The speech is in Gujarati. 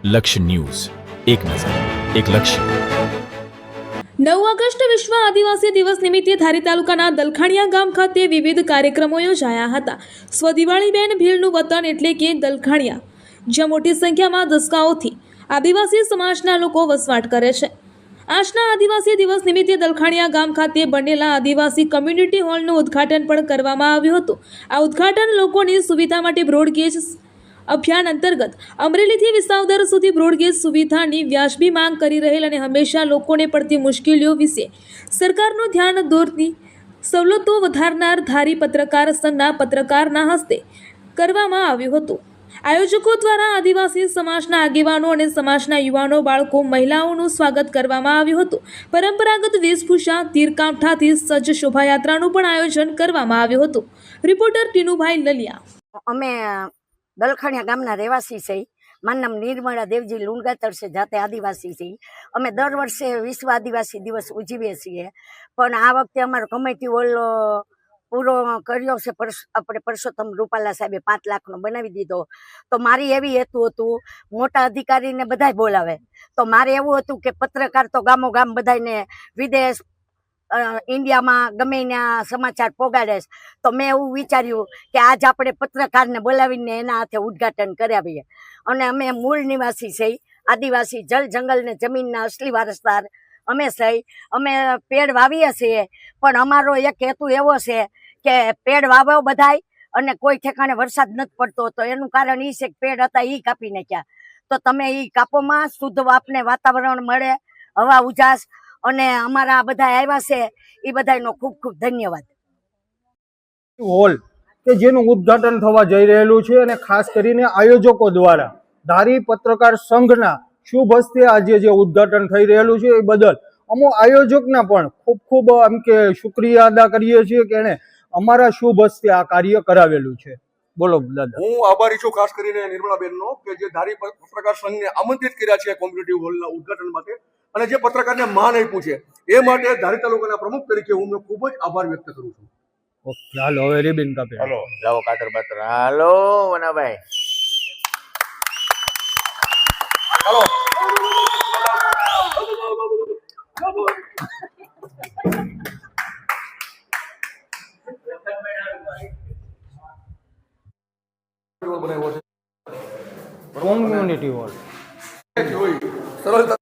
લક્ષ્ય ન્યૂઝ, એક નજર, એક લક્ષ્ય. 9 ઓગસ્ટ વિશ્વ આદિવાસી દિવસ નિમિત્તે ધારી તાલુકાના દલખાણીયા ગામ ખાતે વિવિધ કાર્યક્રમો યોજાયા હતા. સ્વદિવાળીબેન ભીલનું વતન એટલે કે દલખાણીયા, જ્યાં મોટી સંખ્યામાં દસકાઓથી આદિવાસી સમાજના લોકો વસવાટ કરે છે. આજના આદિવાસી દિવસ નિમિત્તે દલખાણીયા ગામ ખાતે બનેલા આદિવાસી કમ્યુનિટી હોલનું ઉદ્ઘાટન પણ કરવામાં આવ્યું હતું. આ ઉદ્ઘાટન લોકોની સુવિધા માટે બ્રોડગેજ અભિયાન અંતર્ગત અમરેલીથી વિસાવદર સુધી બ્રોડગેજ સુવિધાની વ્યાજબી માંગ કરી રહેલ અને હંમેશા લોકોને પડતી મુશ્કેલીઓ વિશે સરકારનું ધ્યાન દોરતી સવલતો વધારનાર ધારી પત્રકાર સંઘના પત્રકારના હસ્તે કરવામાં આવ્યું હતું. આયોજકો દ્વારા આદિવાસી સમાજના આગેવાનો અને સમાજના યુવાનો, બાળકો, મહિલાઓનું સ્વાગત કરવામાં આવ્યું હતું. પરંપરાગત વેશભૂષા, તીરકામઠાથી સજ્જ શોભાયાત્રાનું પણ આયોજન કરવામાં આવ્યું હતું. રિપોર્ટર ટીનુભાઈ લલિયા. અમે દલખાણીયા ગામના રહેવાસી છીએ. મારું નામ નિર્મળા દેવજી લુણગાતર છે, જાતે આદિવાસી છીએ. અમે દર વર્ષે વિશ્વ આદિવાસી દિવસ ઉજવીએ છીએ, પણ આ વખતે અમારો કમિટી હોલ પૂરો કર્યો છે. આપણે પરસોત્તમ રૂપાલા સાહેબે 5 લાખનો બનાવી દીધો. તો મારી એવી હેતુ હતું, મોટા અધિકારીને બધાય બોલાવે, તો મારે એવું હતું કે પત્રકાર તો ગામો ગામ બધાને વિદેશ ઇન્ડિયામાં ગમે ત્યાં સમાચાર પોગાડે. તો મેં એવું વિચાર્યું કે આજ આપણે પત્રકારને બોલાવીને એના હાથે ઉદ્ઘાટન કરાવીએ. અને અમે મૂળ નિવાસી છીએ, આદિવાસી, જળ જંગલ ને જમીનના અસલી વારસદાર અમે છીએ. અમે પેડ વાવીએ છીએ, પણ અમારો એક હેતુ એવો છે કે પેડ વાવો બધાય, અને કોઈ ઠેકાણે વરસાદ નથી પડતો તો એનું કારણ એ છે કે પેડ હતા એ કાપી નાખ્યા. તો તમે એ કાપોમાં શુદ્ધ આપને વાતાવરણ મળે, હવા ઉજાસ, અને અમારા બધા આવ્યા છે એ બધાનો ખૂબ ખૂબ ધન્યવાદ. હોલ કે જેનું ઉદ્ઘાટન થવા જઈ રહેલું છે, અને ખાસ કરીને આયોજકો દ્વારા ધારી પત્રકાર સંઘના શુભ હસ્તે આજે જે ઉદ્ઘાટન થઈ રહેલું છે એ બદલ અમો આયોજકના પણ ખૂબ ખૂબ એમ કે શુક્રિયા અદા કરીએ છીએ કે એણે અમારા શુભ હસ્તે આ કાર્ય કરાવેલું છે. બોલો દાદા. હું આભારી છું ખાસ કરીને નિર્મળાબેનનો, કે જે ધારી પત્રકાર સંઘને આમંત્રિત કર્યા છે કોમ્યુનિટી હોલના ઉદ્ઘાટન માટે, અને જે પત્રકારને માન આપ્યું છે એ માટે ધારી તાલુકાના પ્રમુખ તરીકે હું ખૂબ જ આભાર વ્યક્ત કરું છું. ઓકે, હાલો હવે રિબિન કાપે. હાલો લાવો કાતર બાતર. હાલો વનાભાઈ, હાલો. બનાવ્યો છે કોમ્યુનિટી હોલ. સરળતા